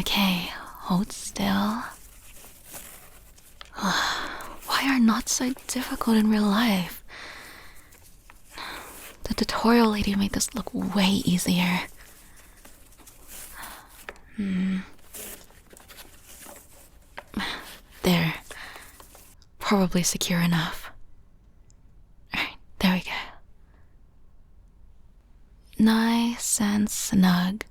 Okay, hold still. Why are knots so difficult in real life? The tutorial lady made this look way easier. There. Probably secure enough. Alright, there we go. Nice and snug.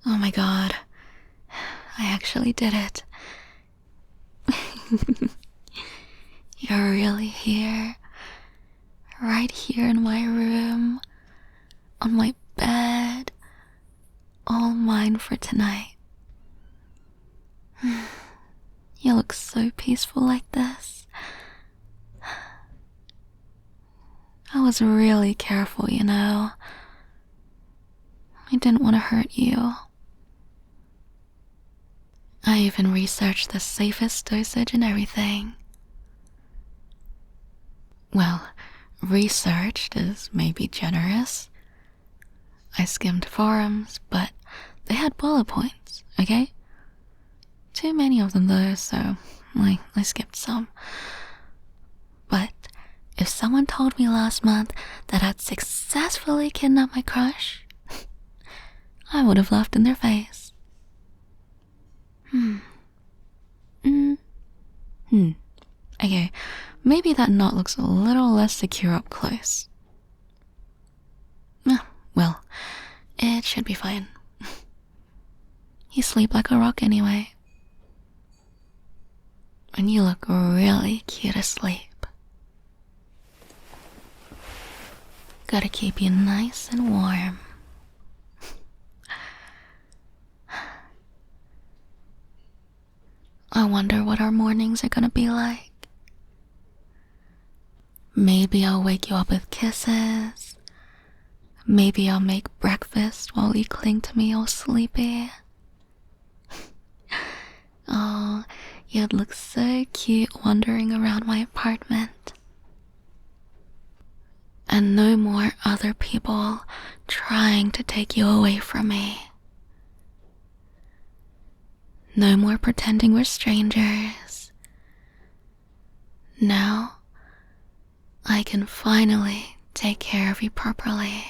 Oh my god. I actually did it. You're really here. Right here in my room. On my bed. All mine for tonight. You look so peaceful like this. I was really careful, you know. I didn't want to hurt you. I even researched the safest dosage and everything. Well, researched is maybe generous. I skimmed forums, but they had bullet points, okay? Too many of them though, so I skipped some. But if someone told me last month that I'd successfully kidnapped my crush, I would have laughed in their face. Okay, maybe that knot looks a little less secure up close. Well, it should be fine. You sleep like a rock anyway. And you look really cute asleep. Gotta keep you nice and warm. I wonder what our mornings are gonna be like. Maybe I'll wake you up with kisses. Maybe I'll make breakfast while you cling to me all sleepy. Oh, you'd look so cute wandering around my apartment. And no more other people trying to take you away from me. No more pretending we're strangers. Now, I can finally take care of you properly.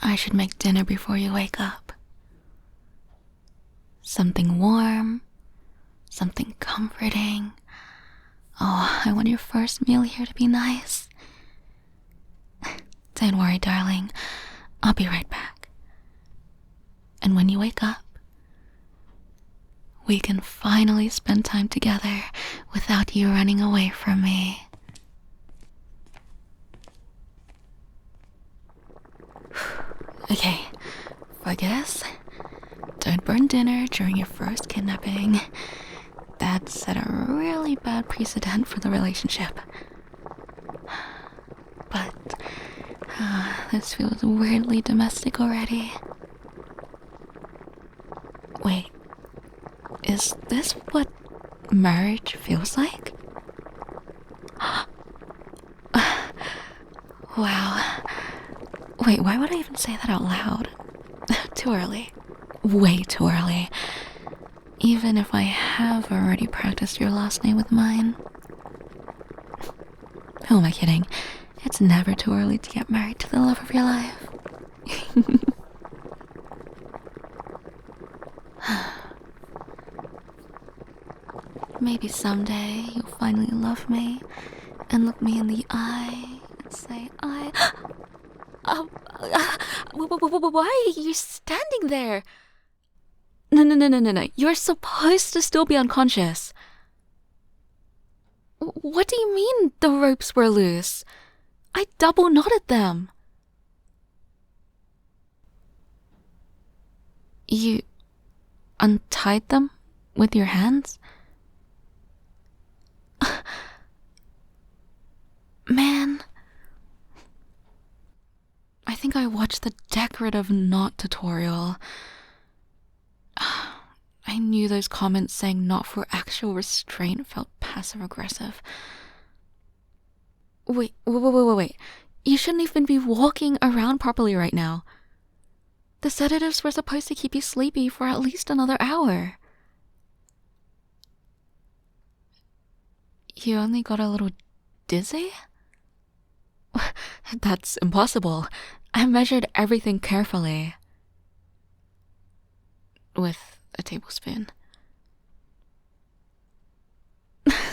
I should make dinner before you wake up. Something warm, something comforting. Oh, I want your first meal here to be nice. Don't worry, darling. I'll be right back. And when you wake up, we can finally spend time together without you running away from me. Okay, focus. Don't burn dinner during your first kidnapping. That set a really bad precedent for the relationship. But this feels weirdly domestic already. Wait, is this what marriage feels like? Wow. Wait, why would I even say that out loud? Too early. Way too early. Even if I have already practiced your last name with mine. Who am I kidding? It's never too early to get married to the love of your life. Maybe someday you'll finally love me and look me in the eye and say, why are you standing there? No. You're supposed to still be unconscious. What do you mean the ropes were loose? I double knotted them. You untied them with your hands? Man, I think I watched the decorative knot tutorial. I knew those comments saying not for actual restraint felt passive-aggressive. Wait. You shouldn't even be walking around properly right now. The sedatives were supposed to keep you sleepy for at least another hour. You only got a little dizzy? That's impossible. I measured everything carefully. With a tablespoon.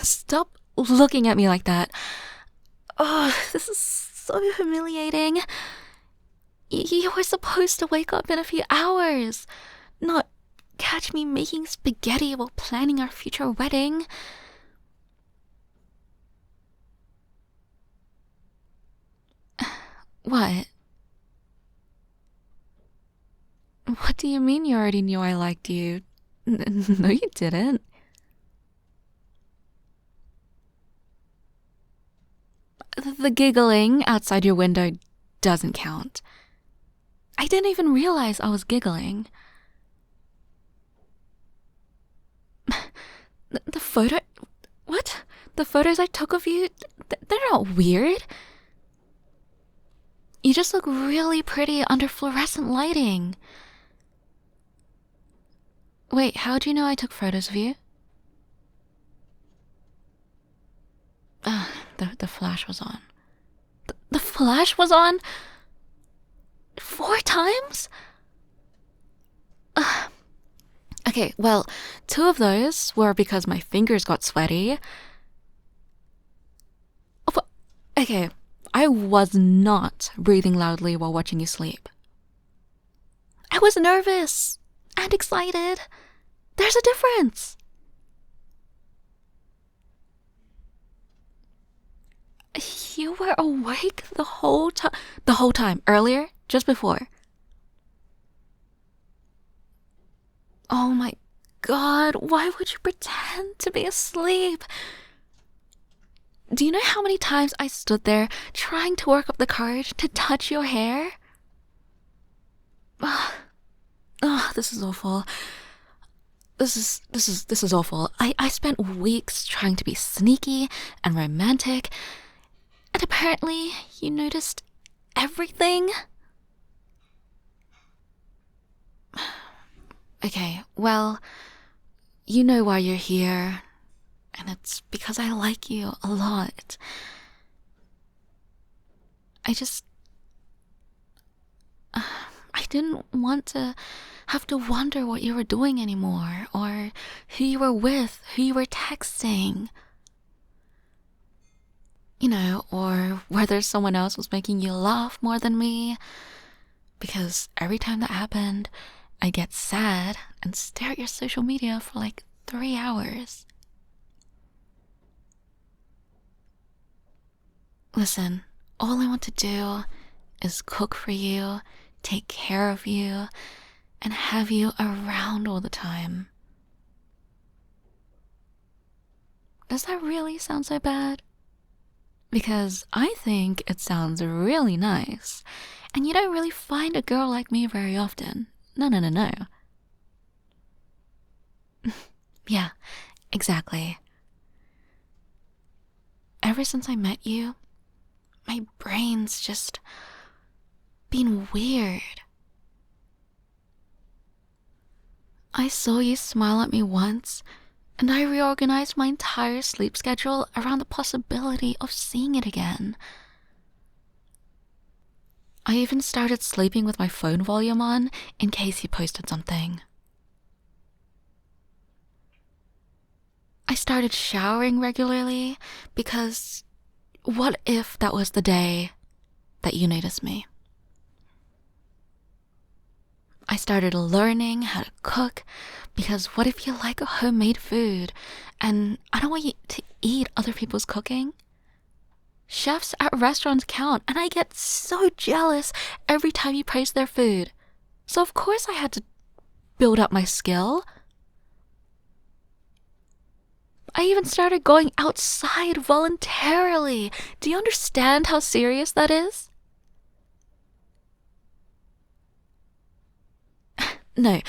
Stop looking at me like that. Oh, this is so humiliating. You were supposed to wake up in a few hours, not catch me making spaghetti while planning our future wedding. What? What do you mean you already knew I liked you? No, you didn't. The giggling outside your window doesn't count. I didn't even realize I was giggling. The photo... What? The photos I took of you, they're not weird. You just look really pretty under fluorescent lighting. Wait, how do you know I took photos of you? The flash was on. The flash was on? 4 times? Okay, well, 2 of those were because my fingers got sweaty. Okay, I was not breathing loudly while watching you sleep. I was nervous and excited. There's a difference. You were awake the whole time. The whole time. Earlier? Just before. Oh my god, why would you pretend to be asleep? Do you know how many times I stood there trying to work up the courage to touch your hair? This is awful. This is awful. I spent weeks trying to be sneaky and romantic, and apparently you noticed everything? Okay, well, you know why you're here, and it's because I like you a lot. I didn't want to have to wonder what you were doing anymore, or who you were with, who you were texting. You know, or whether someone else was making you laugh more than me. Because every time that happened, I'd get sad and stare at your social media for like 3 hours. Listen, all I want to do is cook for you, take care of you, and have you around all the time. Does that really sound so bad? Because I think it sounds really nice, and you don't really find a girl like me very often. No. Yeah, exactly. Ever since I met you, my brain's just been weird. I saw you smile at me once, and I reorganized my entire sleep schedule around the possibility of seeing it again. I even started sleeping with my phone volume on in case you posted something. I started showering regularly because what if that was the day that you noticed me? I started learning how to cook because what if you like a homemade food and I don't want you to eat other people's cooking? Chefs at restaurants count, and I get so jealous every time you praise their food. So of course I had to build up my skill. I even started going outside voluntarily. Do you understand how serious that is? No,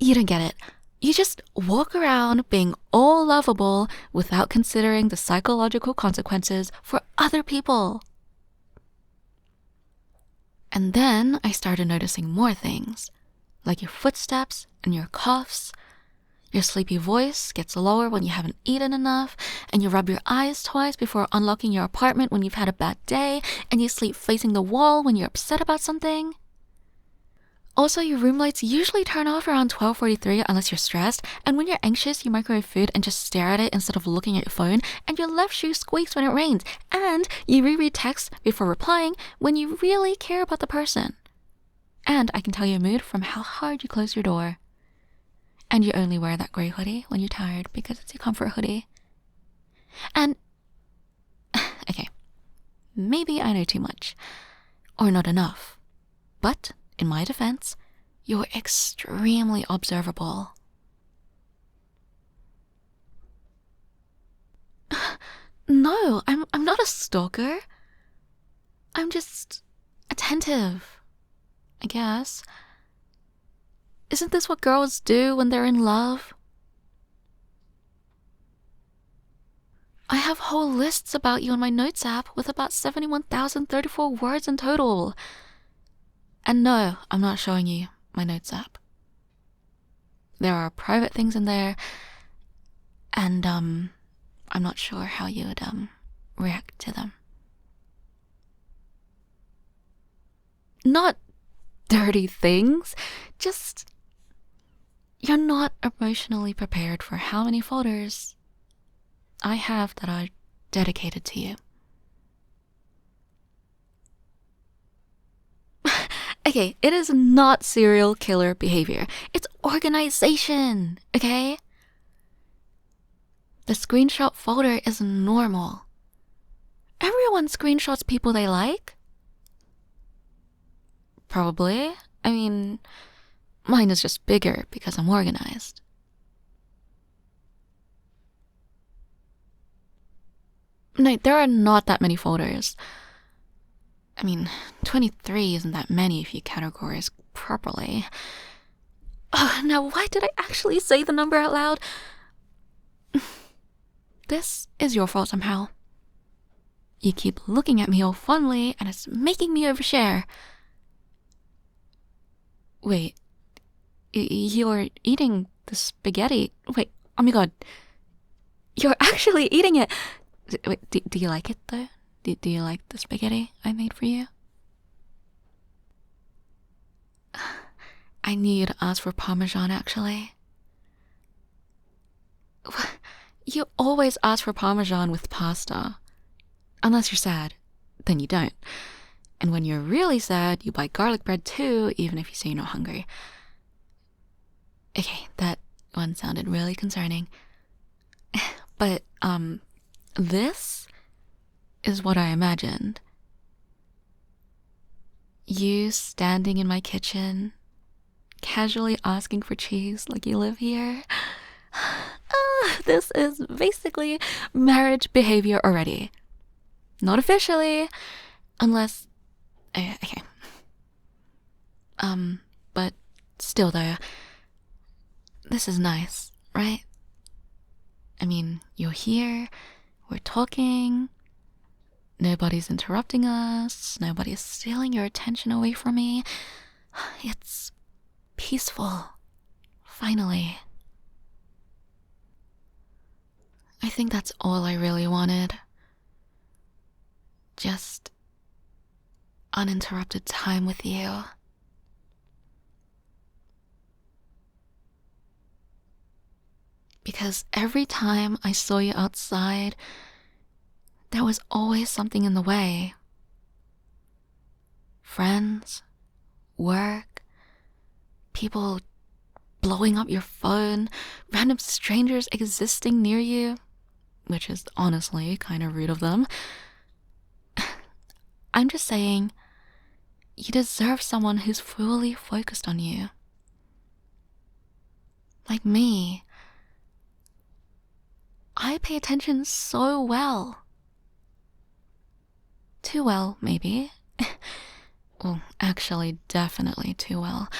you don't get it. You just walk around being all lovable without considering the psychological consequences for other people. And then I started noticing more things, like your footsteps and your coughs. Your sleepy voice gets lower when you haven't eaten enough, and you rub your eyes twice before unlocking your apartment when you've had a bad day, and you sleep facing the wall when you're upset about something. Also, your room lights usually turn off around 12:43 unless you're stressed, and when you're anxious, you microwave food and just stare at it instead of looking at your phone, and your left shoe squeaks when it rains, and you reread texts before replying when you really care about the person. And I can tell your mood from how hard you close your door. And you only wear that grey hoodie when you're tired because it's your comfort hoodie. And, okay, maybe I know too much, or not enough, but in my defense, you're extremely observable. No, I'm not a stalker. I'm just attentive, I guess. Isn't this what girls do when they're in love? I have whole lists about you in my notes app with about 71,034 words in total. And no, I'm not showing you my notes app. There are private things in there, and I'm not sure how you would react to them. Not dirty things, just you're not emotionally prepared for how many folders I have that are dedicated to you. Okay, it is not serial killer behavior. It's organization, okay? The screenshot folder is normal. Everyone screenshots people they like. Probably. I mean, mine is just bigger because I'm organized. No, there are not that many folders. I mean, 23 isn't that many if you categorize properly. Oh, now why did I actually say the number out loud? This is your fault somehow. You keep looking at me all fondly and it's making me overshare. Wait, you're eating the spaghetti. Wait, oh my god. You're actually eating it. Wait, do you like it though? Do you like the spaghetti I made for you? I knew you'd ask for Parmesan actually. You always ask for Parmesan with pasta. Unless you're sad, then you don't. And when you're really sad, you buy garlic bread too, even if you say you're not hungry. Okay, that one sounded really concerning. But, this is what I imagined. You standing in my kitchen, casually asking for cheese like you live here. This is basically marriage behavior already. Not officially, unless... Okay. But still though, this is nice, right? I mean, you're here, we're talking, nobody's interrupting us, nobody's stealing your attention away from me. It's peaceful, finally. I think that's all I really wanted. Just uninterrupted time with you. Because every time I saw you outside, there was always something in the way. Friends, work, people blowing up your phone, random strangers existing near you, which is honestly kind of rude of them. I'm just saying, you deserve someone who's fully focused on you. Like me. I pay attention so well. Too well, maybe. Well, actually, definitely too well.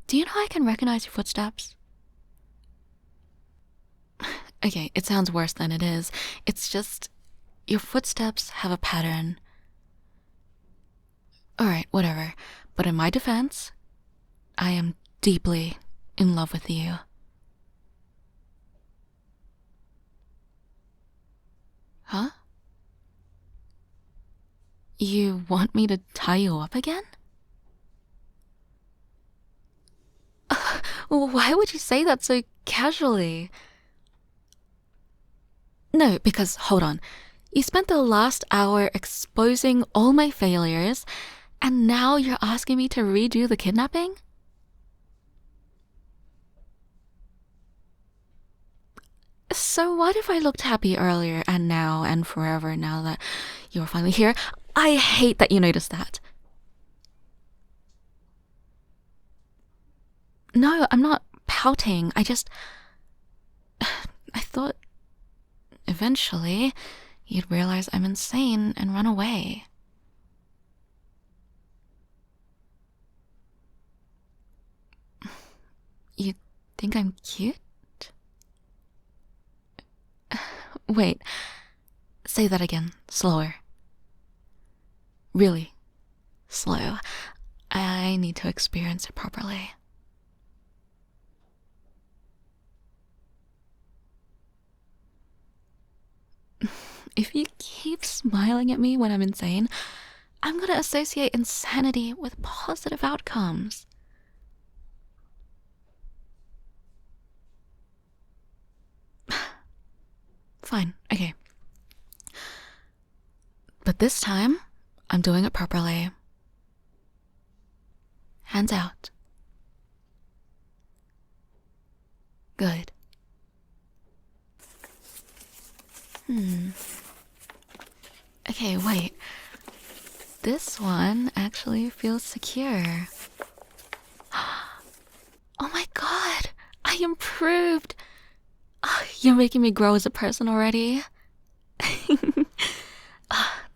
Do you know I can recognize your footsteps? Okay, it sounds worse than it is. It's just, your footsteps have a pattern. Alright, whatever. But in my defense, I am deeply in love with you. Huh? You want me to tie you up again? Why would you say that so casually? No, because, hold on. You spent the last hour exposing all my failures, and now you're asking me to redo the kidnapping? So what if I looked happy earlier and now and forever now that you're finally here? I hate that you noticed that. No, I'm not pouting. I thought eventually you'd realize I'm insane and run away. You think I'm cute? Wait, say that again, slower. Really slow. I need to experience it properly. If you keep smiling at me when I'm insane, I'm gonna associate insanity with positive outcomes. Fine, okay. But this time, I'm doing it properly. Hands out. Good. Okay, wait. This one actually feels secure. Oh my god! I improved! You're making me grow as a person already.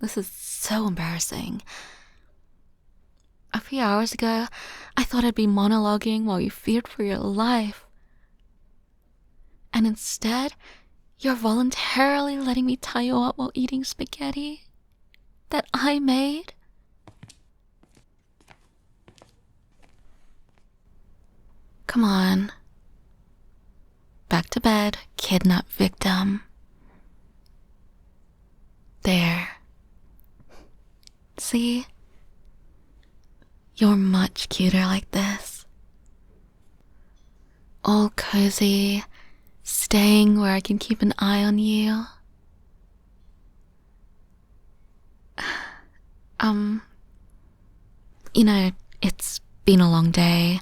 This is so embarrassing. A few hours ago, I thought I'd be monologuing while you feared for your life. And instead, you're voluntarily letting me tie you up while eating spaghetti that I made? Come on. Back to bed, kidnap victim. There. See? You're much cuter like this. All cozy, staying where I can keep an eye on you. You know, it's been a long day.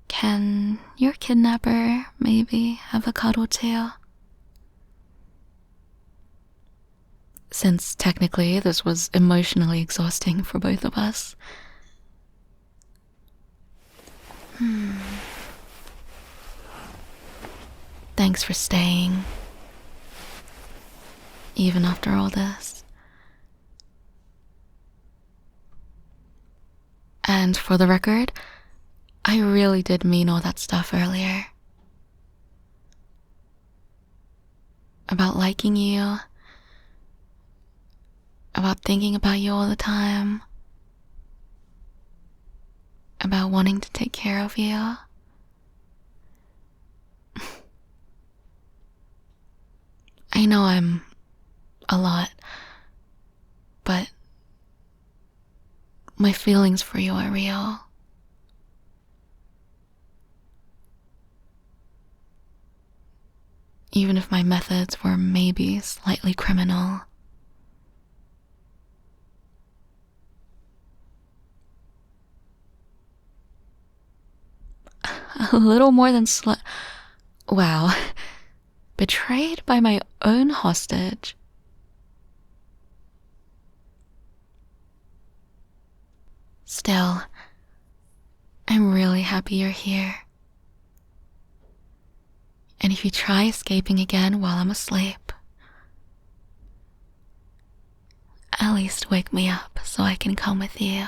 Can your kidnapper maybe have a cuddle too? Since technically this was emotionally exhausting for both of us. Thanks for staying. Even after all this. And for the record, I really did mean all that stuff earlier. About liking you. About thinking about you all the time. About wanting to take care of you. I know I'm a lot, but my feelings for you are real. Even if my methods were maybe slightly criminal. A little more than wow. Betrayed by my own hostage. Still, I'm really happy you're here. And if you try escaping again while I'm asleep, at least wake me up so I can come with you.